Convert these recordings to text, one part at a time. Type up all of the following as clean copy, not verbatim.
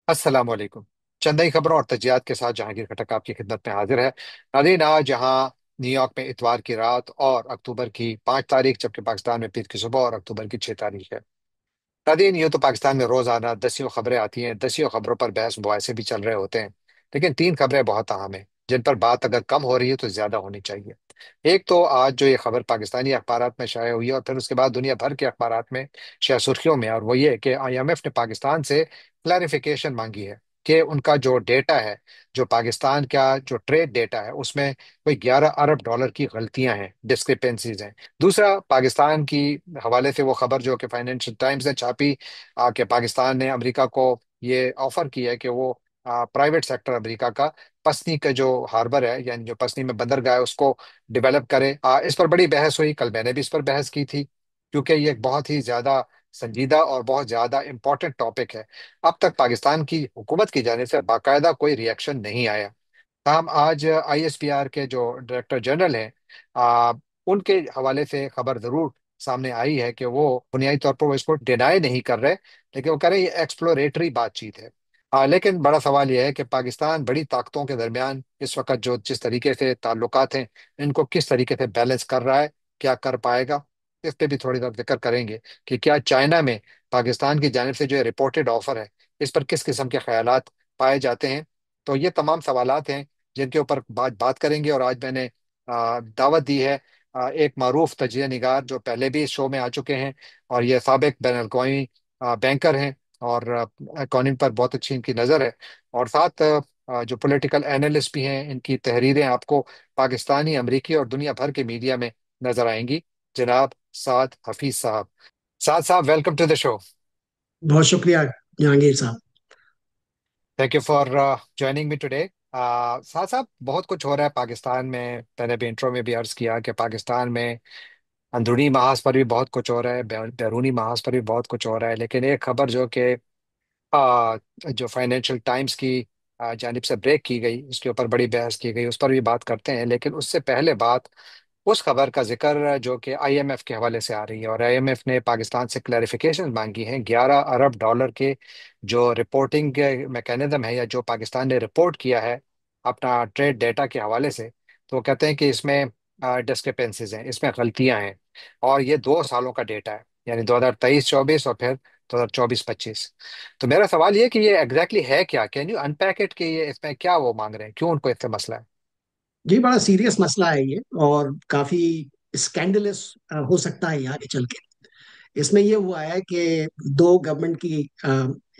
अस्सलाम वालेकुम। चंद नई खबरों और तजियात के साथ जहांगीर खटक आपकी खिदमत में हाजिर है। नाज़रीन, आज जहां न्यूयॉर्क में इतवार की रात और अक्टूबर की 5 तारीख, जबकि पाकिस्तान में पीर की सुबह और अक्टूबर की 6 तारीख है। नाज़रीन, यूं तो पाकिस्तान में रोजाना दसियों खबरें आती हैं, दसियों खबरों पर बहस मुबाहिसे भी चल रहे होते हैं। लेकिन तीन खबरें बहुत अहम हैं जिन पर बात अगर कम हो रही है तो ज्यादा होनी चाहिए। एक तो आज जो ये खबर पाकिस्तानी अखबारात में शाया हुई है और फिर उसके बाद दुनिया भर के अखबारात में शायद सुर्खियों में, और वो ये कि IMF ने पाकिस्तान से क्लैरिफिकेशन मांगी है कि उनका जो डेटा है, जो पाकिस्तान का जो ट्रेड डेटा है, उसमें कोई $11 अरब की गलतियां हैं, डिस्क्रिपेंसीज हैं। दूसरा, पाकिस्तान की हवाले से वो खबर जो कि फाइनेंशियल टाइम्स ने छापी, कि पाकिस्तान ने अमेरिका को ये ऑफर किया है कि वो प्राइवेट सेक्टर अमेरिका का पसनी का जो हार्बर है, यानी जो पसनी में बंदरगाह है, उसको डेवलप करे। इस पर बड़ी बहस हुई, कल मैंने भी इस पर बहस की थी, क्योंकि ये एक बहुत ही ज्यादा संजीदा और बहुत ज्यादा इंपॉर्टेंट टॉपिक है। अब तक पाकिस्तान की हुकूमत की जाने से बाकायदा कोई रिएक्शन नहीं आया। हम आज ISPR के जो डायरेक्टर जनरल हैं, आ, उनके हवाले से खबर जरूर सामने आई है कि वो बुनियादी तौर पर वो इसको डिनाई नहीं कर रहे, लेकिन वो कह रहे हैं ये एक्सप्लोरेटरी बातचीत है। लेकिन बड़ा सवाल यह है कि पाकिस्तान बड़ी ताकतों के दरमियान इस वक्त जो जिस तरीके से ताल्लुकात हैं, इनको किस तरीके से बैलेंस कर रहा है, क्या कर पाएगा। इस पे भी थोड़ी देर जिक्र करेंगे कि क्या चाइना में पाकिस्तान की जानिब से जो रिपोर्टेड ऑफर है, इस पर किस किस्म के ख्यालात पाए जाते हैं। तो ये तमाम सवालात हैं जिनके ऊपर बात बात करेंगे। और आज मैंने दावत दी है एक मारूफ तजिया निगार जो पहले भी इस शो में आ चुके हैं, और ये साबिक बैन अवी बैंकर हैं, और इकॉनमी पर बहुत अच्छी इनकी नज़र है। और साथ जो पॉलिटिकल एनालिस्ट भी हैं, इनकी तहरीरें आपको पाकिस्तानी, अमरीकी और दुनिया भर के मीडिया में नजर आएंगी। जनाब साद हफीज साहब, साद साहब, वेलकम टू द शो। बहुत शुक्रिया जहांगीर साहब। Thank you for joining me today. साथ साहब, बहुत कुछ हो रहा है पाकिस्तान में। मैंने भी इंट्रो में भी अर्ज किया कि पाकिस्तान में अंदरूनी महाज पर भी बहुत कुछ हो रहा है, बैरूनी महाज पर भी बहुत कुछ हो रहा है। लेकिन एक खबर जो कि जो फाइनेंशियल टाइम्स की जानिब से ब्रेक की गई, उसके ऊपर बड़ी बहस की गई, उस पर भी बात करते हैं। लेकिन उससे पहले बात उस खबर का जिक्र जो कि IMF के हवाले से आ रही है, और IMF ने पाकिस्तान से क्लैरिफिकेशन मांगी है $11 अरब के जो रिपोर्टिंग मैकेनिज्म है, या जो पाकिस्तान ने रिपोर्ट किया है अपना ट्रेड डेटा के हवाले से। तो वो कहते हैं कि इसमें डिस्क्रिपेंसीज हैं, इसमें गलतियां हैं। और ये 2 सालों का डेटा है, यानी 2023-24 और फिर 2024-25। तो मेरा सवाल ये कि ये एग्जैक्टली है क्या, कैन यू अनपैक इट, कि ये इसमें क्या वो मांग रहे हैं, क्यों उनको इससे मसला है। जी, बड़ा सीरियस मसला है ये, और काफी स्कैंडलस हो सकता है ये आगे चल के। इसमें ये हुआ है कि दो गवर्नमेंट की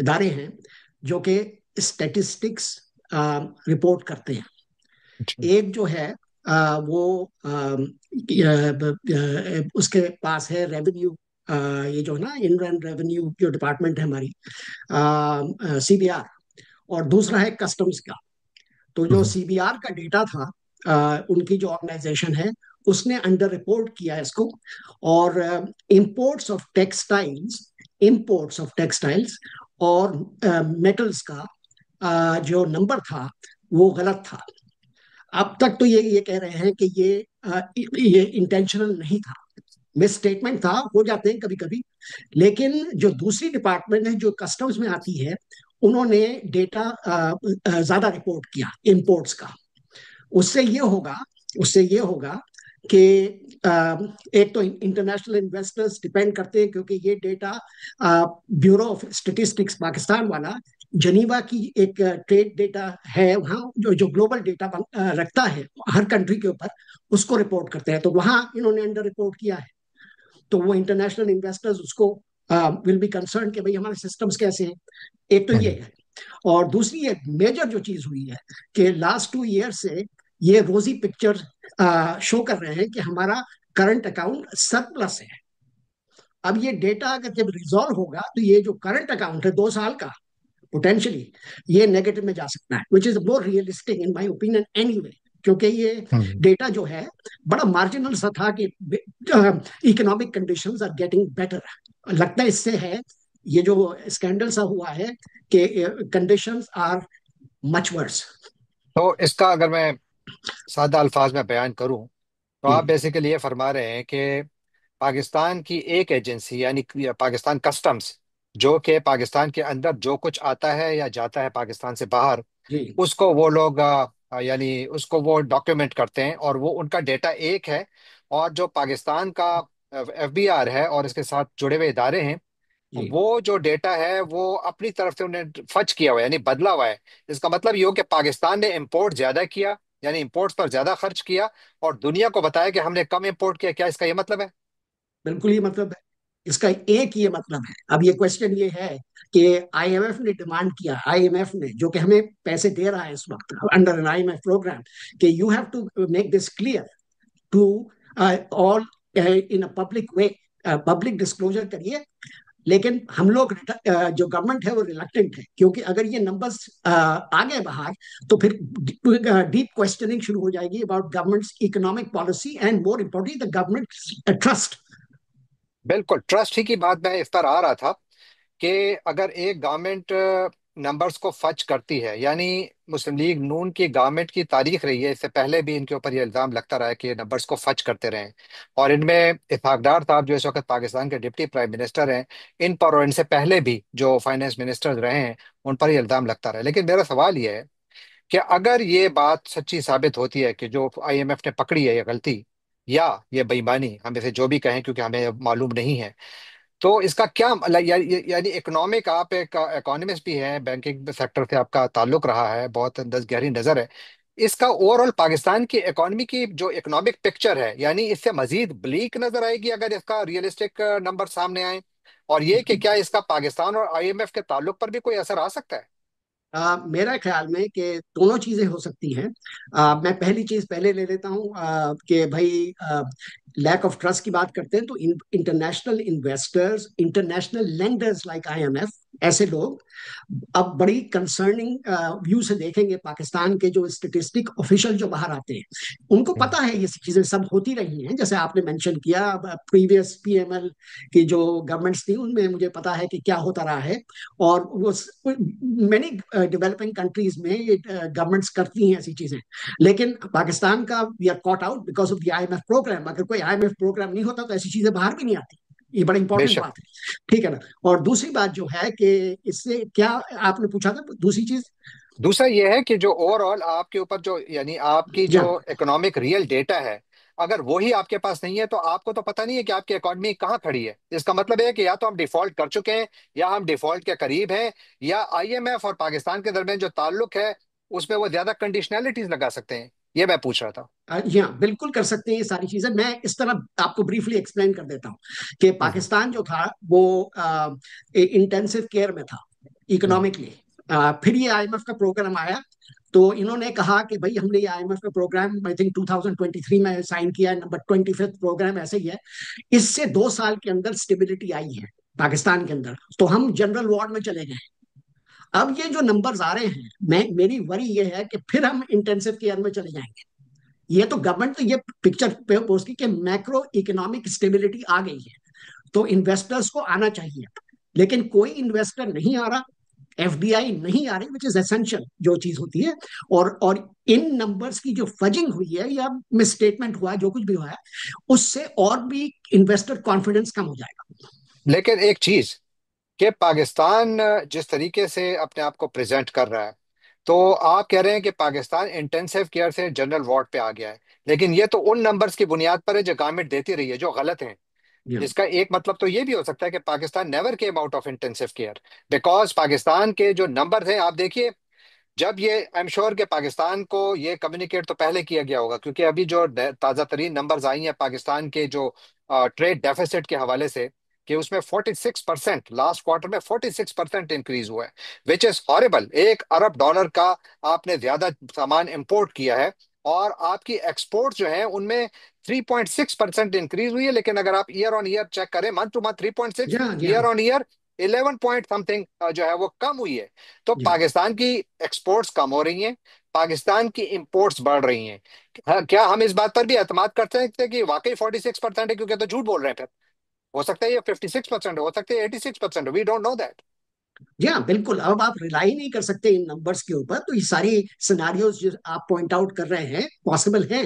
इदारे हैं जो कि स्टैटिस्टिक्स रिपोर्ट करते हैं। अच्छा। एक जो है वो उसके पास है रेवेन्यू, ये जो है ना, इनलैंड रेवेन्यू जो डिपार्टमेंट है हमारी, CBR। और दूसरा है कस्टम्स का। तो जो हम्म। CBR का डेटा था, उनकी जो ऑर्गेनाइजेशन है, उसने अंडर रिपोर्ट किया इसको। और imports of textiles imports of textiles और मेटल्स का जो नंबर था वो गलत था। अब तक तो ये कह रहे हैं कि ये इंटेंशनल नहीं था, मिस स्टेटमेंट था, हो जाते हैं कभी कभी। लेकिन जो दूसरी डिपार्टमेंट है जो कस्टम्स में आती है, उन्होंने डेटा ज्यादा रिपोर्ट किया इंपोर्ट्स का। उससे ये होगा उससे ये होगा कि एक तो इंटरनेशनल इन्वेस्टर्स डिपेंड करते हैं, क्योंकि ये data bureau of statistics Pakistan वाला जनीवा की एक ट्रेड डेटा है, वहाँ जो ग्लोबल डेटा रखता है हर कंट्री के ऊपर, उसको रिपोर्ट करते हैं। तो वहाँ इन्होंने अंडर रिपोर्ट किया है। तो वो इंटरनेशनल इन्वेस्टर्स उसको विल बी कंसर्न कि भाई हमारे सिस्टम्स कैसे हैं। एक तो ये हम्म। है। और दूसरी एक मेजर जो चीज हुई है कि लास्ट 2 ईयर से ये रोजी पिक्चर शो कर रहे हैं कि हमारा करंट अकाउंट सरप्लस है। अब ये डेटा अगर जब रिजॉल्व होगा तो ये जो करंट अकाउंट है 2 साल का, पोटेंशियली ये नेगेटिव में जा सकता है, which is more realistic in my opinion anyway. क्योंकि ये हम्म। डेटा जो है बड़ा मार्जिनल सा था कि economic conditions are getting better. लगता है इससे है, ये जो स्कैंडल सा हुआ है कि कंडीशंस आर मच वर्स। तो इसका अगर मैं सादा अल्फाज में बयान करूं, तो आप बेसिकली ये फरमा रहे हैं कि पाकिस्तान की एक एजेंसी, यानी कि पाकिस्तान कस्टम्स, जो कि पाकिस्तान के अंदर जो कुछ आता है या जाता है पाकिस्तान से बाहर, जी उसको वो लोग यानी उसको वो डॉक्यूमेंट करते हैं, और वो उनका डेटा एक है। और जो पाकिस्तान का एफबीआर है और इसके साथ जुड़े हुए इदारे हैं, जी। वो जो डेटा है वो अपनी तरफ से उन्हें फच किया हुआ है, यानी बदला हुआ है। इसका मतलब ये हो कि पाकिस्तान ने इंपोर्ट ज्यादा किया, यानी इंपोर्ट्स पर ज्यादा खर्च किया, और दुनिया को बताया कि हमने कम इंपोर्ट किया। क्या इसका ये मतलब है? बिल्कुल ये मतलब है। इसका एक ये मतलब है। अब ये क्वेश्चन ये है कि आईएमएफ ने डिमांड किया, आईएमएफ ने जो कि हमें पैसे दे रहा है इस वक्त अंडर एन आईएमएफ प्रोग्राम, कि you have to make this clear to all in a public way, public disclosure करिए। लेकिन हम लोग जो गवर्नमेंट है वो रिलक्टेंट है, क्योंकि अगर ये नंबर्स आ गए बाहर तो फिर डीप क्वेश्चनिंग शुरू हो जाएगी about governments economic policy and more importantly the government trust. बिल्कुल, ट्रस्ट ही की बात मैं इस पर आ रहा था कि अगर एक गवर्नमेंट नंबर्स को फच करती है, यानी मुस्लिम लीग नून की गवर्नमेंट की तारीख रही है, इससे पहले भी इनके ऊपर ये इल्जाम लगता रहा है कि ये नंबर्स को फच करते रहे हैं। और इनमें इत्तेफाक डार साहब जो इस वक्त पाकिस्तान के डिप्टी प्राइम मिनिस्टर हैं, इन पर और इनसे पहले भी जो फाइनेंस मिनिस्टर रहे हैं, उन पर ये इल्जाम लगता रहा है। लेकिन मेरा सवाल ये है कि अगर ये बात सच्ची साबित होती है कि जो आईएमएफ ने पकड़ी है ये गलती या ये बेईमानी, हम इसे जो भी कहें क्योंकि हमें मालूम नहीं है, तो इसका क्या मतलब, यानी इकोनॉमिक, आप एक इकोनॉमिस्ट भी हैं, बैंकिंग सेक्टर से आपका ताल्लुक रहा है, बहुत गहरी नजर है। इसका ओवरऑल पाकिस्तान की इकोनॉमी की जो इकोनॉमिक पिक्चर है, यानी इससे मजीद ब्लीक नजर आएगी अगर इसका रियलिस्टिक नंबर सामने आए? और ये कि क्या इसका पाकिस्तान और आईएमएफ के ताल्लुक पर भी कोई असर आ सकता है? मेरा ख्याल में कि दोनों चीजें हो सकती हैं। मैं पहली चीज पहले ले लेता हूं कि भाई लैक ऑफ ट्रस्ट की बात करते हैं तो international investors, international lenders like IMF, ऐसे लोग अब बड़ी कंसर्निंग व्यू से देखेंगे पाकिस्तान के जो स्टेटिस्टिक ऑफिशियल जो बाहर आते हैं। उनको हम्म। पता है ये चीजें सब होती रही हैं, जैसे आपने मेंशन किया प्रीवियस पीएमएल की जो गवर्नमेंट्स थी उनमें मुझे पता है कि क्या होता रहा है। और वो मेनी डेवलपिंग कंट्रीज में ये गवर्नमेंट्स करती हैं ऐसी चीजें। लेकिन पाकिस्तान का we are caught out because of the IMF programme. अगर कोई आईएमएफ प्रोग्राम नहीं होता तो ऐसी चीजें बाहर भी नहीं आती। ये बड़ी इंपॉर्टेंट बेशक। बात है। ठीक है ना। और दूसरी बात जो है कि इससे क्या आपने पूछा था दूसरी चीज। दूसरा ये है कि जो ओवरऑल आपके ऊपर जो, यानी आपकी जो या इकोनॉमिक रियल डेटा है, अगर वही आपके पास नहीं है तो आपको तो पता नहीं है कि आपकी इकोनॉमी कहाँ खड़ी है। इसका मतलब है कि या तो हम डिफॉल्ट कर चुके हैं, या हम डिफॉल्ट के करीब हैं, या आईएमएफ और पाकिस्तान के दरमियान जो ताल्लुक है उसमें वो ज्यादा कंडीशनैलिटीज लगा सकते हैं। ये मैं पूछ रहा था। या बिल्कुल कर सकते हैं ये सारी चीजें। मैं इस तरह आपको ब्रीफली एक्सप्लेन कर देता हूँ कि हम्म। पाकिस्तान जो था वो इंटेंसिव केयर में था हम्म। इकोनॉमिकली। फिर ये आईएमएफ का प्रोग्राम आया तो इन्होंने कहा कि भाई हमने ये आईएमएफ का प्रोग्राम आई थिंक 2023 में साइन किया है, नंबर 25th प्रोग्राम ऐसे ही है। इससे 2 साल के अंदर स्टेबिलिटी आई है पाकिस्तान के अंदर, तो हम जनरल वार्ड में चले गए। अब ये जो नंबर्स आ रहे हैं, मैं मेरी वरी ये है कि फिर हम इंटेंसिव केयर में चले जाएंगे। ये तो गवर्नमेंट तो ये पिक्चर पे पोस्ट की कि मैक्रो इकोनॉमिक स्टेबिलिटी आ गई है, तो इन्वेस्टर्स को आना चाहिए। लेकिन कोई इन्वेस्टर नहीं आ रहा, एफडीआई नहीं आ रही, विच इज एसेंशियल जो चीज होती है। और इन नंबर्स की जो फजिंग हुई है या मिसस्टेटमेंट हुआ है, जो कुछ भी हुआ है, उससे और भी इन्वेस्टर कॉन्फिडेंस कम हो जाएगा। लेकिन एक चीज, कि पाकिस्तान जिस तरीके से अपने आप को प्रेजेंट कर रहा है, तो आप कह रहे हैं कि पाकिस्तान इंटेंसिव केयर से जनरल वार्ड पे आ गया है। लेकिन ये तो उन नंबर्स की बुनियाद पर है जो गवर्नमेंट देती रही है, जो गलत हैं। Yeah. इसका एक मतलब तो ये भी हो सकता है कि Pakistan never came out of intensive care, because Pakistan के जो नंबर हैं आप देखिए, जब ये आई एम श्योर कि पाकिस्तान को ये कम्युनिकेट तो पहले किया गया होगा, क्योंकि अभी जो ताज़ा तरीन नंबर्स आई हैं पाकिस्तान के जो ट्रेड डेफिसिट के हवाले से, कि उसमें 46%, लास्ट क्वार्टर में 46% इंक्रीज हुआ है, विच इज हॉरिबल। $1 अरब का आपने ज्यादा सामान इंपोर्ट किया है, और आपकी एक्सपोर्ट जो है उनमें 3.6% इंक्रीज हुई है। लेकिन अगर आप ईयर ऑन ईयर चेक करें, month two month 3.6, Yeah, yeah, year on year 11 point something जो है वो कम हुई है। तो yeah. पाकिस्तान की एक्सपोर्ट्स कम हो रही हैं, पाकिस्तान की इंपोर्ट्स बढ़ रही हैं। क्या हम इस बात पर भी एतमाद करते हैं कि वाकई 46% है? क्योंकि तो झूठ बोल रहे हैं फिर। हो सकता है ये 56% हो सकता है 86%, वी डोंट नो दैट। जी हाँ बिल्कुल। अब आप रिलाई नहीं कर सकते इन नंबर्स के ऊपर, तो ये सारी सिनारियोज जो आप पॉइंट आउट कर रहे हैं पॉसिबल हैं।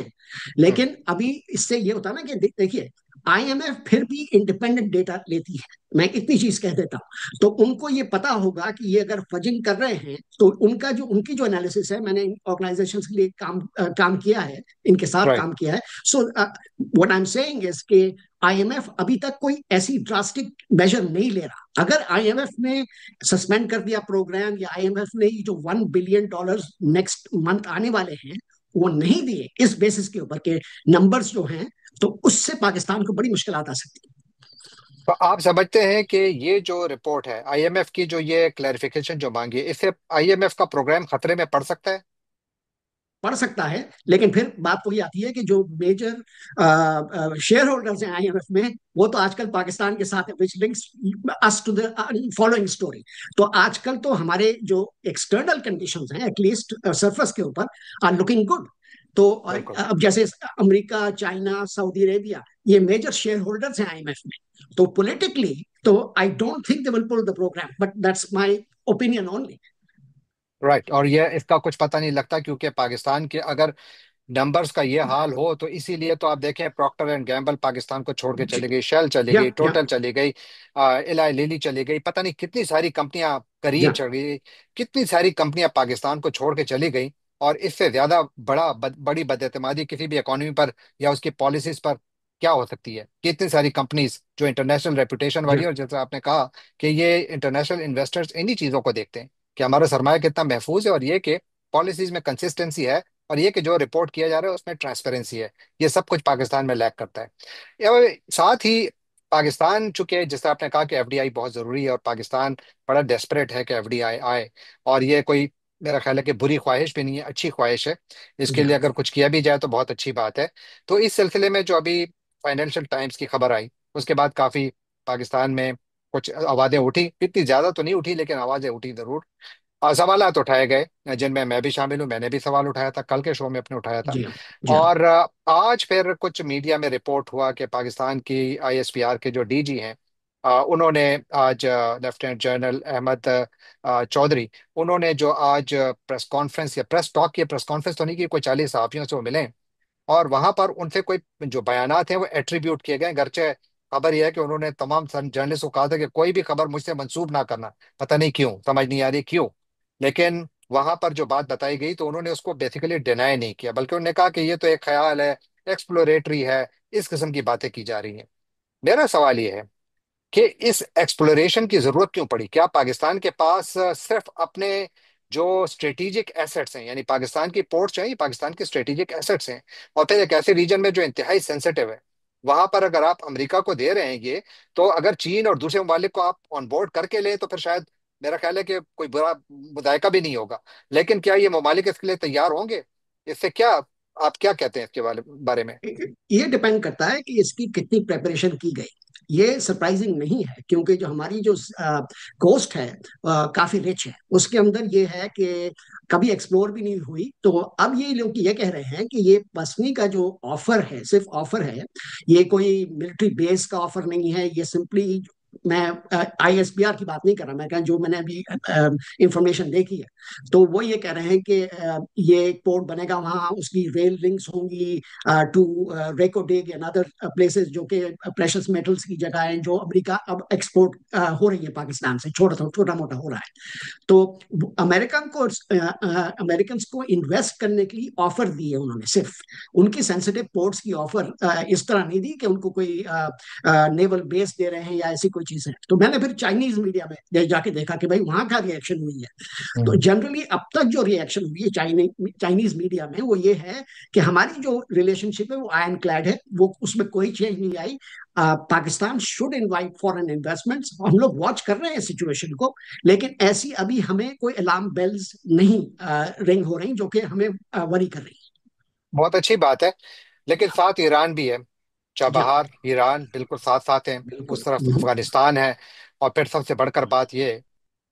लेकिन अभी इससे ये होता है ना कि देखिए, आईएमएफ फिर भी इंडिपेंडेंट डेटा लेती है, मैं इतनी चीज कह देता हूँ। तो उनको ये पता होगा कि ये अगर फजिंग कर रहे हैं, तो उनकी जो एनालिसिस है, मैंने इन ऑर्गेनाइजेशन के लिए काम किया है, इनके साथ राइट। काम किया है। So what I am saying is कि आईएमएफ अभी तक कोई ऐसी ड्रास्टिक मेजर नहीं ले रहा। अगर आईएमएफ ने सस्पेंड कर दिया प्रोग्राम, या आईएमएफ ने ये जो $1 बिलियन नेक्स्ट मंथ आने वाले हैं वो नहीं दिए इस बेसिस के ऊपर के नंबर्स जो हैं, तो उससे पाकिस्तान को बड़ी मुश्किल आ सकती है। तो आप समझते हैं कि ये जो रिपोर्ट है आईएमएफ की, जो ये क्लैरिफिकेशन जो मांगी है, इससे आईएमएफ का प्रोग्राम खतरे में पड़ सकता है? पड़ सकता है, लेकिन फिर बात वही आती है कि जो मेजर शेयर होल्डर्स हैं आईएमएफ में, वो तो आजकल पाकिस्तान के साथ है, which links us to the following story. तो आजकल तो हमारे जो एक्सटर्नल कंडीशंस हैं, एटलीस्ट सरफेस के ऊपर, आर लुकिंग गुड। तो बिल्कुल। अब जैसे अमेरिका, चाइना, सऊदी अरेबिया, ये मेजर शेयर होल्डर्स हैं आईएमएफ में। तो पॉलिटिकली, तो I don't think they will pull the programme, but that's my opinion only. Right. और ये इसका कुछ पता नहीं लगता, क्योंकि पाकिस्तान के अगर नंबर्स का ये हाल हो तो इसीलिए तो आप देखें, प्रॉक्टर एंड गैम्बल पाकिस्तान को छोड़ के जी। चली गई, शेल चली या गई, या टोटल चली गई, इलाई लिली चली गई, पता नहीं कितनी सारी कंपनियां, करीर या चली गई, कितनी सारी कंपनियां पाकिस्तान को छोड़ के चली गई। और इससे ज्यादा बड़ी बदएतमादी किसी भी इकोनॉमी पर या उसकी पॉलिसीज पर क्या हो सकती है? कितनी सारी कंपनीज जो इंटरनेशनल रेपुटेशन वाली या है, और जैसे आपने कहा कि ये इंटरनेशनल इन्वेस्टर्स इन्हीं चीजों को देखते हैं कि हमारा सरमाया कितना महफूज है, और ये कि पॉलिसीज में कंसिस्टेंसी है, और ये कि जो रिपोर्ट किया जा रहा है उसमें ट्रांसपेरेंसी है। ये सब कुछ पाकिस्तान में लैक करता है। साथ ही पाकिस्तान, चूंकि जैसे आपने कहा कि एफडीआई बहुत जरूरी है, और पाकिस्तान बड़ा डेस्परेट है कि एफडीआई आए, और ये कोई, मेरा ख्याल है कि बुरी ख्वाहिश भी नहीं है, अच्छी ख्वाहिश है। इसके लिए या अगर कुछ किया भी जाए तो बहुत अच्छी बात है। तो इस सिलसिले में जो अभी फाइनेंशियल टाइम्स की खबर आई, उसके बाद काफी पाकिस्तान में कुछ आवाजें उठी, इतनी ज्यादा तो नहीं उठी लेकिन आवाजें उठी जरूर। सवालात उठाए गए जिनमें मैं भी शामिल हूं, मैंने भी सवाल उठाया था, कल के शो में अपने उठाया था। जी हाँ। जी हाँ। और आज फिर कुछ मीडिया में रिपोर्ट हुआ कि पाकिस्तान की आईएसपीआर के जो डीजी हैं, उन्होंने आज लेफ्टिनेंट जनरल अहमद चौधरी, उन्होंने जो आज प्रेस कॉन्फ्रेंस या प्रेस टॉक की, प्रेस कॉन्फ्रेंस तो नहीं की, कोई 40 सहाफियों से वो मिले, और वहां पर उनसे कोई जो बयानात हैं वो एट्रीब्यूट किए गए। गर्चे खबर यह है कि उन्होंने तमाम जर्नलिस्ट को कहा था कि कोई भी खबर मुझसे मंसूब ना करना। पता नहीं क्यों, समझ नहीं आ रही क्यों। लेकिन वहां पर जो बात बताई गई तो उन्होंने उसको बेसिकली डिनाई नहीं किया, बल्कि उन्होंने कहा कि ये तो एक ख्याल है, एक्सप्लोरेटरी है, इस किस्म की बातें की जा रही हैं। मेरा सवाल ये है कि इस एक्सप्लोरेशन की जरूरत क्यों पड़ी? क्या पाकिस्तान के पास सिर्फ अपने जो स्ट्रेटेजिक एसेट्स हैं, यानी पाकिस्तान की पोर्ट्स हैं, ये पाकिस्तान के स्ट्रेटेजिक एसेट्स हैं, और फिर एक ऐसे रीजन में जो इंतहाई सेंसिटिव है, वहां पर अगर आप अमेरिका को दे रहे हैं ये, तो अगर चीन और दूसरे ममालिक को आप ऑन बोर्ड करके लें तो फिर शायद, मेरा ख्याल है कि कोई बुरा मुदायका भी नहीं होगा। लेकिन क्या ये ममालिक इसके लिए तैयार होंगे? इससे क्या, आप क्या कहते हैं इसके बारे में? ये डिपेंड करता है कि इसकी कितनी प्रेपरेशन की गई। ये सरप्राइजिंग नहीं है, क्योंकि जो हमारी जो कोस्ट है काफी रिच है, उसके अंदर ये है कि कभी एक्सप्लोर भी नहीं हुई। तो अब ये लोग ये कह रहे हैं कि ये पसनी का जो ऑफर है, सिर्फ ऑफर है, ये कोई मिलिट्री बेस का ऑफर नहीं है। ये सिंपली, मैं आईएसपीआर की बात नहीं कर रहा, मैं कह जो मैंने अभी इंफॉर्मेशन देखी है, तो वो ये कह रहे हैं कि ये एक पोर्ट बनेगा वहाँ, उसकी रेल लिंक्स होंगी to Reko Diq and other places, जो कि प्रेशस मेटल्स की जगह है, जो अमेरिका अब एक्सपोर्ट हो रही है पाकिस्तान से, छोटा छोटा मोटा हो रहा है। तो अमेरिकन को इन्वेस्ट करने के लिए ऑफर दी है उन्होंने, सिर्फ उनकी सेंसिटिव पोर्ट्स की ऑफर इस तरह नहीं दी कि उनको कोई नेवल बेस दे रहे हैं या ऐसी कोई चीज है। तो मैंने फिर चाइनीज मीडिया में जाके देखा कि भाई वहां का रिएक्शन हुई है। तो हम्म। जनरली अब तक जो रिएक्शन हुई है चाइनीज मीडिया में, वो ये है कि हमारी जो रिलेशनशिप है वो आयन क्लैड है, वो उसमें कोई चेंज नहीं आई। Pakistan should invite foreign investments, हम लोग वॉच कर रहे हैं सिचुएशन को, लेकिन ऐसी अभी हमें कोई अलार्म बेल्स नहीं रिंग हो रही जो कि हमें वरी कर रही बहुत अच्छी बात है। लेकिन साथ ईरान भी है, है। या चाबहार ईरान बिल्कुल साथ साथ हैं। उस बिल्कुल। तरफ अफगानिस्तान है। और फिर सबसे बढ़कर बात यह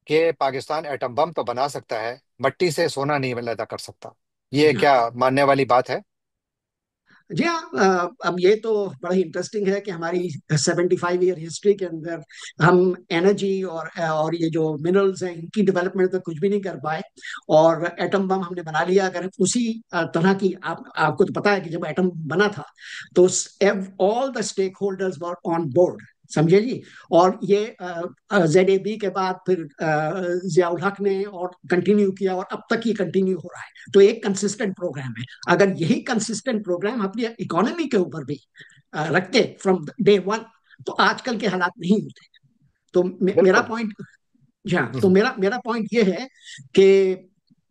कि पाकिस्तान एटम बम तो बना सकता है, मट्टी से सोना नहीं पैदा कर सकता। ये या क्या मानने वाली बात है? जी हाँ, अब ये तो बड़ा ही इंटरेस्टिंग है कि हमारी 75 ईयर हिस्ट्री के अंदर हम एनर्जी और ये जो मिनरल्स हैं इनकी डेवलपमेंट तो कुछ भी नहीं कर पाए, और एटम बम हमने बना लिया। अगर उसी तरह की आपको तो पता है कि जब एटम बना था तो all the stakeholders were on board, समझे जी। और ये ZAB के बाद फिर जियाउल हक ने और कंटिन्यू किया, और अब तक ये कंटिन्यू हो रहा है। तो एक कंसिस्टेंट प्रोग्राम है। अगर यही कंसिस्टेंट प्रोग्राम अपनी इकोनॉमी के ऊपर भी रखते फ्रॉम डे वन, तो आजकल के हालात नहीं होते। तो मेरा बिल्कुल। पॉइंट, हाँ, तो हम्म। मेरा मेरा पॉइंट ये है कि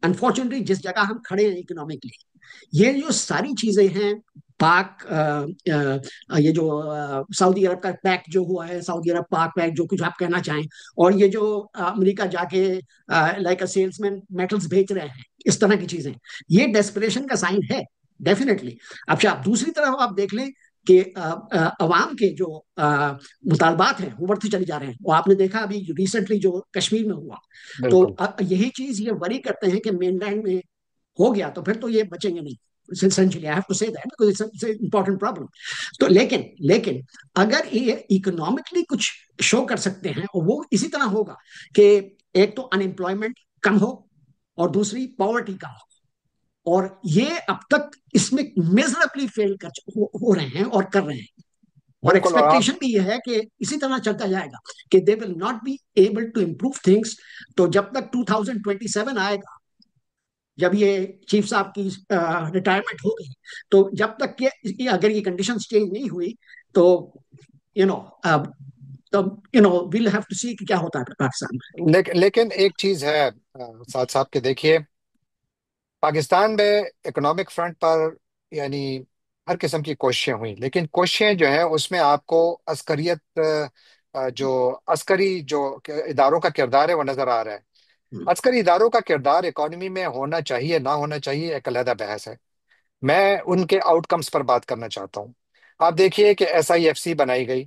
अनफॉर्चुनेटली जिस जगह हम खड़े हैं इकोनॉमिकली, ये जो सारी चीजें हैं, पाक ये जो सऊदी अरब का पैक्ट जो हुआ है, सऊदी अरब पाक पैक्ट, जो कुछ आप कहना चाहें, और ये जो अमेरिका जाके लाइक अ सेल्समैन मेटल्स बेच रहे हैं, इस तरह की चीजें, ये डेस्परेशन का साइन है, डेफिनेटली। अच्छा, आप दूसरी तरफ आप देख लें कि अवाम के जो मुतालबात हैं वो बढ़ते चले जा रहे हैं। और आपने देखा अभी रिसेंटली जो कश्मीर में हुआ, तो बिल्कुल। यही चीज ये वरी करते हैं कि मेनलैंड में हो गया तो फिर तो ये बचेंगे नहीं। Essentially, I have to say that because it's an important problem. तो लेकिन अगर ये इकोनॉमिकली कुछ शो कर सकते हैं, और वो इसी तरह होगा कि एक तो अनएम्प्लॉयमेंट कम हो, और दूसरी पॉवर्टी कम हो। और ये अब तक इसमें मिजरेबली फेल हो रहे हैं और कर रहे हैं। और बिल्कुल। और आप एक्सपेक्टेशन भी ये है कि इसी तरह चलता जाएगा, कि they will not be able to improve things. तो जब तक 2027 आएगा, जब ये चीफ साहब की रिटायरमेंट हो गई, तो जब तक ये अगर ये कंडीशंस चेंज नहीं हुई, तो यू नो तो विल हैव टू सी कि क्या होता है पाकिस्तान में। लेकिन एक चीज है साथ साथ के देखिए, पाकिस्तान में इकोनॉमिक फ्रंट पर यानी हर किस्म की कोशिशें हुई, लेकिन कोशिशें जो है उसमें आपको अस्करियत जो अस्करी जो इदारों का किरदार है वो नजर आ रहा है। अस्करी इदारों का किरदार इकोनॉमी में होना चाहिए ना होना चाहिए एक अलहदा बहस है। मैं उनके आउटकम्स पर बात करना चाहता हूँ। आप देखिए कि SIFC बनाई गई,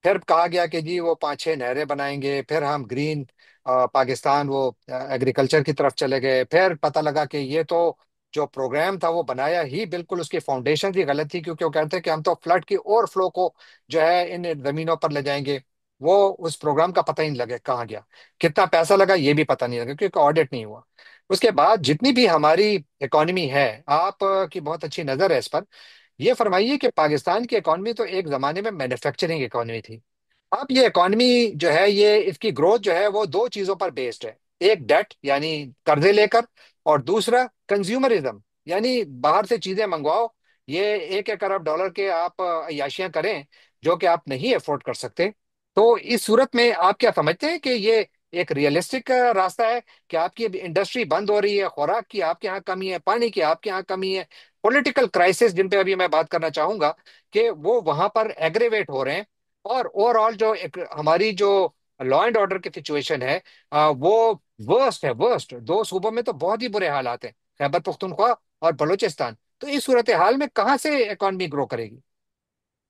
फिर कहा गया कि जी वो 5-6 नहरें बनाएंगे, फिर हम ग्रीन पाकिस्तान वो एग्रीकल्चर की तरफ चले गए, फिर पता लगा कि ये तो जो प्रोग्राम था वो बनाया ही बिल्कुल उसकी फाउंडेशन ही गलत थी, क्योंकि वो कहते हैं कि हम तो फ्लड की ओवरफ्लो को जो है इन जमीनों पर ले जाएंगे। वो उस प्रोग्राम का पता ही नहीं लगे कहाँ गया, कितना पैसा लगा ये भी पता नहीं लगा क्योंकि ऑडिट नहीं हुआ। उसके बाद जितनी भी हमारी इकोनॉमी है, आप की बहुत अच्छी नजर है इस पर। ये फरमाइए कि पाकिस्तान की इकोनॉमी तो एक जमाने में मैन्युफैक्चरिंग इकोनॉमी थी। अब ये इकॉनमी जो है ये इसकी ग्रोथ जो है वो दो चीजों पर बेस्ड है। एक डेट यानी कर्जे लेकर, और दूसरा कंज्यूमरिज्म यानी बाहर से चीजें मंगवाओ। ये 1-1 अरब डॉलर के आप अय्याशियां करें जो कि आप नहीं अफोर्ड कर सकते। तो इस सूरत में आप क्या समझते हैं कि ये एक रियलिस्टिक रास्ता है कि आपकी इंडस्ट्री बंद हो रही है, खुराक की आपके यहाँ कमी है, पानी की आपके यहाँ कमी है, पॉलिटिकल क्राइसिस जिन पे अभी मैं बात करना चाहूंगा कि वो वहां पर एग्रेवेट हो रहे हैं, और ओवरऑल जो एक हमारी जो लॉ एंड ऑर्डर की सिचुएशन है वो वर्स्ट है, वर्स्ट। दो सूबों में तो बहुत ही बुरे हालात हैं, खैबर पख्तूनख्वा और बलूचिस्तान। तो इस सूरत हाल में कहाँ से इकॉनमी ग्रो करेगी?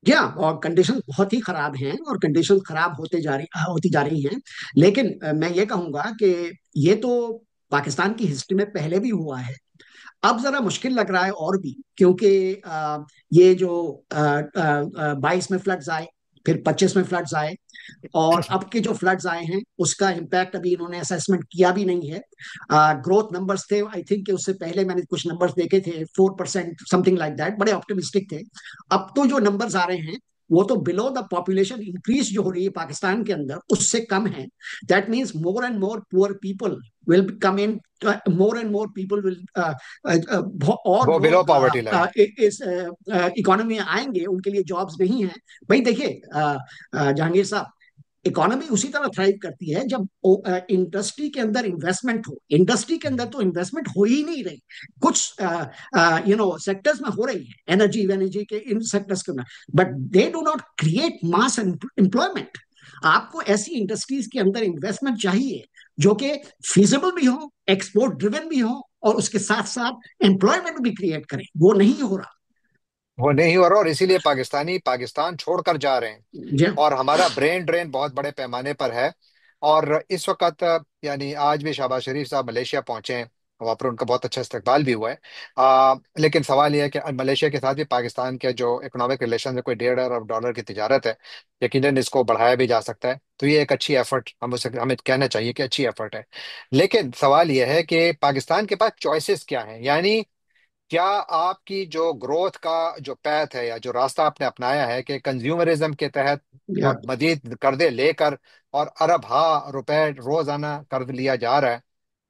जी हाँ, और कंडीशन बहुत ही खराब हैं, और कंडीशन खराब होती जा रही हैं। लेकिन मैं ये कहूंगा कि ये तो पाकिस्तान की हिस्ट्री में पहले भी हुआ है। अब जरा मुश्किल लग रहा है और भी, क्योंकि ये जो 22 में फ्लड्स आए, फिर 25 में फ्लड्स आए, और अब के जो फ्लड्स आए हैं उसका इम्पैक्ट अभी इन्होंने असेसमेंट किया भी नहीं है। ग्रोथ नंबर्स थे आई थिंक कि उससे पहले मैंने कुछ नंबर्स देखे थे, 4% समथिंग लाइक दैट, बड़े ऑप्टिमिस्टिक थे। अब तो जो नंबर्स आ रहे हैं वो तो बिलो द पॉपुलेशन इंक्रीज जो हो रही है पाकिस्तान के अंदर उससे कम है। That means more and more poor people will come in, more and more people will और वो बिलो लोग पॉवर्टी लाइन। इस इकोनॉमी में आएंगे, उनके लिए जॉब्स नहीं है। भाई देखिए जहांगीर साहब, इकोनॉमी उसी तरह थ्राइव करती है जब इंडस्ट्री के अंदर इन्वेस्टमेंट हो। इंडस्ट्री के अंदर तो इन्वेस्टमेंट हो ही नहीं रही। कुछ सेक्टर्स में हो रही है, एनर्जी एनर्जी के इन सेक्टर्स के अंदर, but they do not create mass employment. आपको ऐसी इंडस्ट्रीज के अंदर इन्वेस्टमेंट चाहिए जो कि फिजिबल भी हो, एक्सपोर्ट ड्रिवन भी हो, और उसके साथ साथ एम्प्लॉयमेंट भी क्रिएट करें। वो नहीं हो रहा। वो नहीं हो रहा, और इसीलिए पाकिस्तानी पाकिस्तान छोड़कर जा रहे हैं। जी और हमारा ब्रेन ड्रेन बहुत बड़े पैमाने पर है। और इस वक्त यानी आज भी शहबाज शरीफ साहब मलेशिया पहुंचे हैं। वहाँ पर उनका बहुत अच्छा इस्तकबाल भी हुआ है। लेकिन सवाल यह है कि मलेशिया के साथ भी पाकिस्तान के जो इकोनॉमिक रिलेशन है, कोई 1.5 अरब डॉलर की तिजारत है, यकीनन इसको बढ़ाया भी जा सकता है। तो ये एक अच्छी एफर्ट, हमें कहना चाहिए कि अच्छी एफर्ट है। लेकिन सवाल यह है कि पाकिस्तान के पास चॉइसेस क्या हैं, यानी क्या आपकी जो ग्रोथ का जो पैथ है या जो रास्ता आपने अपनाया है कि कंज्यूमरिज्म के तहत या मजीद कर्जे लेकर और अरब रुपए रोजाना कर्ज लिया जा रहा है,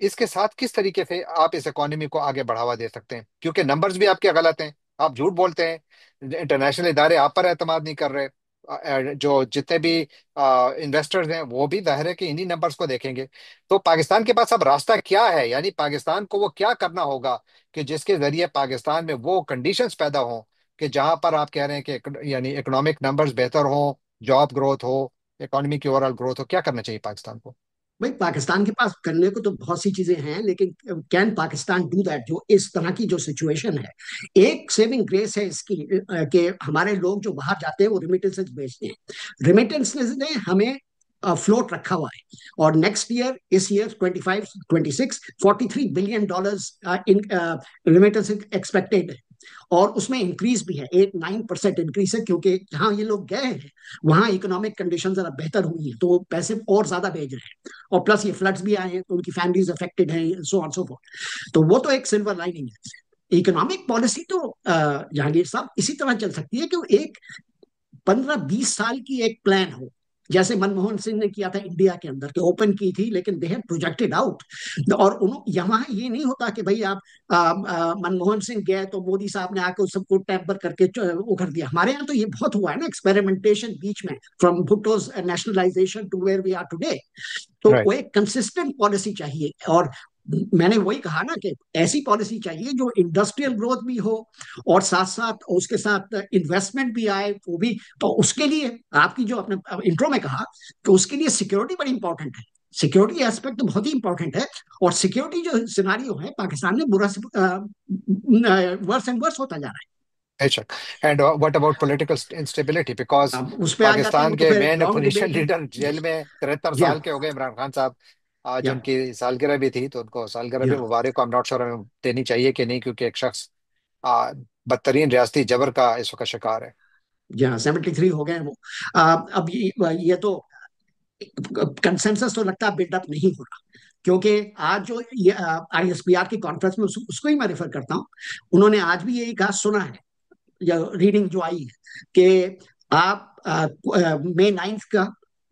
इसके साथ किस तरीके से आप इस इकोनॉमी को आगे बढ़ावा दे सकते हैं? क्योंकि नंबर्स भी आपके गलत हैं, आप झूठ बोलते हैं, इंटरनेशनल इदारे आप पर एतमाद नहीं कर रहे। जो जितने भी इन्वेस्टर्स हैं वो भी जाहिर है कि इन्हीं नंबर्स को देखेंगे। तो पाकिस्तान के पास अब रास्ता क्या है, यानी पाकिस्तान को वो क्या करना होगा कि जिसके जरिए पाकिस्तान में वो कंडीशंस पैदा हों कि जहां पर आप कह रहे हैं कि यानी इकोनॉमिक नंबर्स बेहतर हो, जॉब ग्रोथ हो, इकोनॉमी की ओवरऑल ग्रोथ हो, क्या करना चाहिए पाकिस्तान को? भाई, पाकिस्तान के पास करने को तो बहुत सी चीजें हैं, लेकिन कैन पाकिस्तान डू दैट? जो इस तरह की जो सिचुएशन है, एक सेविंग ग्रेस है इसकी कि हमारे लोग जो बाहर जाते हैं वो रिमिटेंसेस भेजते हैं। रिमिटेंसेस ने हमें फ्लोट रखा हुआ है। और नेक्स्ट ईयर, इस year 25 26 $43 billion in remittance expected है। और उसमें इंक्रीज भी है, 8-9% इंक्रीज है, क्योंकि जहां ये लोग गए हैं वहां इकोनॉमिक कंडीशन जरा बेहतर हुई है, तो वो पैसे और ज्यादा भेज रहे हैं। और प्लस ये फ्लड्स भी आए हैं तो उनकी फैमिलीज अफेक्टेड हैं, सो ऑन सो फोर्थ। तो वो तो एक सिल्वर लाइनिंग है। इकोनॉमिक पॉलिसी तो जहांगीर साहब इसी तरह चल सकती है कि एक 15-20 साल की एक प्लान हो, जैसे मनमोहन सिंह ने किया था इंडिया के अंदर, कि ओपन की थी लेकिन दे हैव प्रोजेक्टेड आउट। और यहाँ ये नहीं होता कि भाई आप मनमोहन सिंह गए तो मोदी साहब ने आकर उस सबको टेम्पर करके वो कर दिया। हमारे यहाँ तो ये बहुत हुआ है ना, एक्सपेरिमेंटेशन बीच में, from Bhutto's nationalization to where we are today. तो वो राइट। एक कंसिस्टेंट पॉलिसी चाहिए। और मैंने वही कहा ना कि ऐसी पॉलिसी चाहिए जो इंडस्ट्रियल ग्रोथ भी हो और साथ साथ उसके साथ इन्वेस्टमेंट भी आए, वो भी। तो उसके लिए आपकी जो आपने इंट्रो में कहा कि उसके लिए सिक्योरिटी बड़ी इंपॉर्टेंट है। सिक्योरिटी एस्पेक्ट तो बहुत ही इंपॉर्टेंट है। और सिक्योरिटी जो सिनारियो है पाकिस्तान में, बुरा वर्स एंड वर्स होता जा रहा बेशक। And what about political instability, because है। अब उस पर आ जाते हैं, पाकिस्तान वो तो के फिर मेन लॉन्ग अपोजिशन डिबेट है। लीडर जेल में 73 जी साल हाँ। के हो गए, इमरान खान साहब। आज जी हाँ। उनकी सालगिरह भी थी, तो उनको सालगिरह जी भी हाँ। मुबारक को, आई एम नॉट श्योर हमें देनी चाहिए कि नहीं, क्योंकि एक शख्स बदतरीन रियासती जबर का इस वक्त शिकार है। जी हाँ, 73 हो गए हैं वो। अब ये तो कंसेंसस तो लगता है बिल्डअप नहीं हो रहा, क्योंकि आज जो ये ISPR की कॉन्फ्रेंस में उसको ही मैं रेफर करता हूँ। उन्होंने आज भी यही कहा, सुना है या रीडिंग जो आई है कि आप May 9 का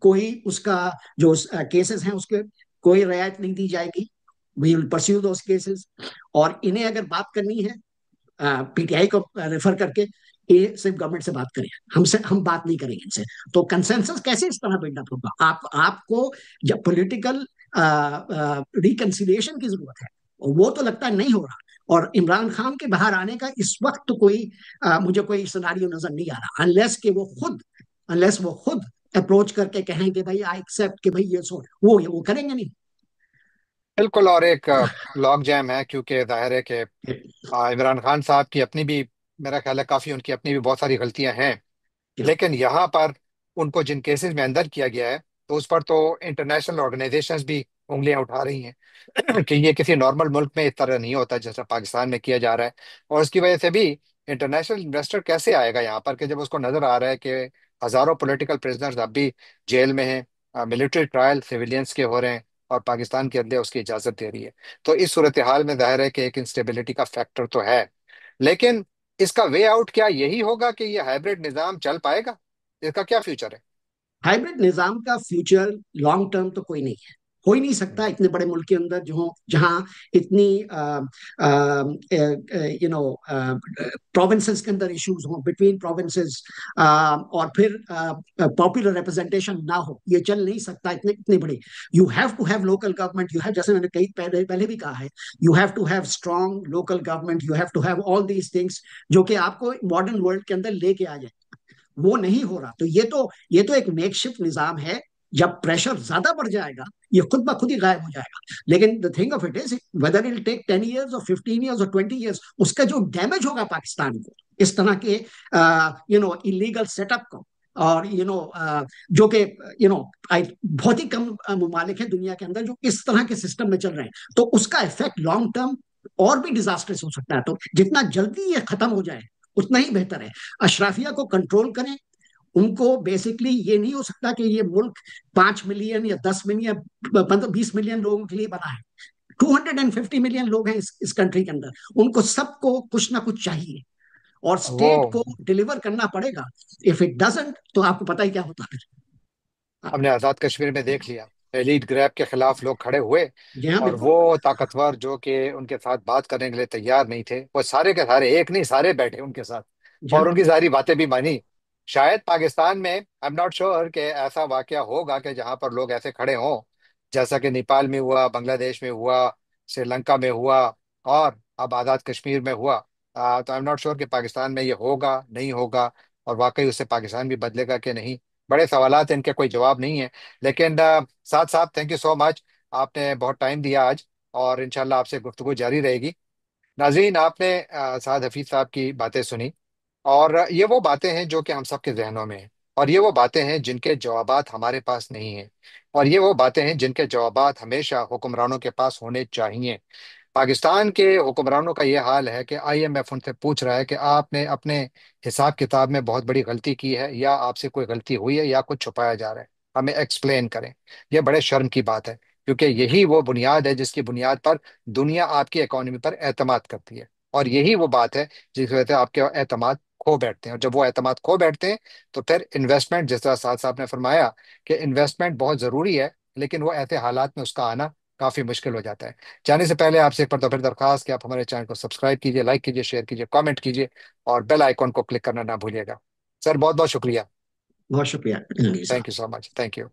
कोई उसका जो केसेस हैं उसके कोई रियायत नहीं दी जाएगी। We will pursue those cases. और इन्हें अगर बात करनी है PTI को रेफर करके, ये सिर्फ गवर्नमेंट से बात करें, हमसे हम बात नहीं करेंगे इनसे। तो कंसेंसस कैसे इस तरह बिल्डअप होगा? आपको जब पॉलिटिकल रिकंसिलिएशन की जरूरत है, और वो तो लगता है नहीं हो रहा। और इमरान खान के बाहर आने का इस वक्त तो कोई मुझे कोई सिनारियो नजर नहीं आ रहा, अनलेस वो खुद अप्रोच करके कहें कि भाई आई एक्सेप्ट, कि भाई ये सो वो करेंगे नहीं। बिल्कुल। और एक लॉग जैम है, क्योंकि जाहिर है कि इमरान खान साहब की अपनी भी, मेरा ख्याल है काफी उनकी अपनी भी बहुत सारी गलतियां हैं। क्या? लेकिन यहाँ पर उनको जिन केसेस में अंदर किया गया है, तो उस पर तो इंटरनेशनल ऑर्गेनाइजेशंस भी उंगलियां उठा रही हैं कि ये किसी नॉर्मल मुल्क में इस तरह नहीं होता जैसा पाकिस्तान में किया जा रहा है। और उसकी वजह से भी इंटरनेशनल इन्वेस्टर कैसे आएगा यहाँ पर, कि जब उसको नजर आ रहा है कि हजारों पॉलिटिकल प्रिजनर्स अब भी जेल में हैं, मिलिट्री ट्रायल सिविलियंस के हो रहे हैं, और पाकिस्तान की अदलिया उसकी इजाजत दे रही है। तो इस सूरत हाल में जाहिर है कि एक इंस्टेबिलिटी का फैक्टर तो है। लेकिन इसका वे आउट क्या यही होगा कि ये हाइब्रिड निजाम चल पाएगा? इसका क्या फ्यूचर है? हाइब्रिड निजाम का फ्यूचर लॉन्ग टर्म तो कोई नहीं है, हो ही नहीं सकता इतने बड़े मुल्क के अंदर, जो जहां इतनी यू नो प्रोविंसेस के अंदर इश्यूज हो बिटवीन प्रोविंसेस, और फिर पॉपुलर रिप्रेजेंटेशन ना हो। ये चल नहीं सकता इतने इतने बड़े। You have to have local government, you have, जैसे मैंने कई पहले पहले भी कहा है, you have to have strong local government, you have to have all these things जो कि आपको मॉडर्न वर्ल्ड के अंदर लेके आ जाए। वो नहीं हो रहा। तो ये तो एक मेकशिफ्ट निजाम है। जब प्रेशर ज्यादा बढ़ जाएगा, ये खुद ब खुद ही गायब हो जाएगा। लेकिन the thing of it is, whether it take 10 years और 15 years और 20 years, उसका जो डैमेज होगा पाकिस्तान को, इस तरह के इलीगल सेटअप को, और जो कि बहुत ही कम ममालिक हैं दुनिया के अंदर जो इस तरह के सिस्टम में चल रहे हैं, तो उसका इफेक्ट लॉन्ग टर्म और भी डिजास्टर्स हो सकता है। तो जितना जल्दी ये खत्म हो जाए उतना ही बेहतर है। अशराफिया को कंट्रोल करें। उनको बेसिकली ये नहीं हो सकता कि ये मुल्क 5 मिलियन या 10 मिलियन, 15-20 मिलियन लोगों के लिए बना है। 250 मिलियन लोग हैं इस कंट्री के अंदर, उनको सबको कुछ ना कुछ चाहिए, और वो स्टेट को डिलीवर करना पड़ेगा। इफ इट डजंट तो आपको पता ही क्या होता है फिर। हमने आजाद कश्मीर में देख लिया, एलीट ग्रैब के खिलाफ लोग खड़े हुए, जी हाँ, और बिल्कुल। वो ताकतवर जो कि उनके साथ बात करने के लिए तैयार नहीं थे, वो सारे के सारे, एक नहीं सारे, बैठे उनके साथ जी हाँ, और उनकी सारी बातें भी मानी। शायद पाकिस्तान में, आई एम नॉट श्योर कि ऐसा वाकया होगा कि जहां पर लोग ऐसे खड़े हों, जैसा कि नेपाल में हुआ, बांग्लादेश में हुआ, श्रीलंका में हुआ, और अब आजाद कश्मीर में हुआ। तो आई एम नॉट श्योर कि पाकिस्तान में ये होगा नहीं होगा, और वाकई उससे पाकिस्तान भी बदलेगा कि नहीं। बड़े सवालात हैं, इनके कोई जवाब नहीं है। लेकिन साथ साथ थैंक यू सो मच, आपने बहुत टाइम दिया आज, और इंशाल्लाह आपसे गुफ्तगू जारी रहेगी। नाज़रीन, आपने साद हफीज साहब की बातें सुनी, और ये वो बातें हैं जो कि हम सबके जहनों में हैं, और ये वो बातें हैं जिनके जवाबात हमारे पास नहीं हैं, और ये वो बातें हैं जिनके जवाबात हमेशा हुक्मरानों के पास होने चाहिए। पाकिस्तान के हुक्मरानों का ये हाल है कि आईएमएफ उनसे पूछ रहा है कि आपने अपने हिसाब किताब में बहुत बड़ी गलती की है, या आपसे कोई गलती हुई है, या कुछ छुपाया जा रहा है, हमें एक्सप्लेन करें। यह बड़े शर्म की बात है, क्योंकि यही वो बुनियाद है जिसकी बुनियाद पर दुनिया आपकी इकोनॉमी पर एतमाद करती है, और यही वो बात है जिस वजह से आपके एतमाद खो बैठते हैं। और जब वो एतमाद खो बैठते हैं, तो फिर इन्वेस्टमेंट, जिस तरह साहब साहब ने फरमाया कि इन्वेस्टमेंट बहुत जरूरी है, लेकिन वो ऐसे हालात में उसका आना काफी मुश्किल हो जाता है। जाने से पहले आपसे एक बार तो फिर दरखास्त कि आप हमारे चैनल को सब्सक्राइब कीजिए, लाइक कीजिए, शेयर कीजिए, कमेंट कीजिए, और बेल आइकॉन को क्लिक करना ना भूलिएगा। सर बहुत बहुत शुक्रिया। बहुत शुक्रिया अली थैंक यू साहब। So much, thank you.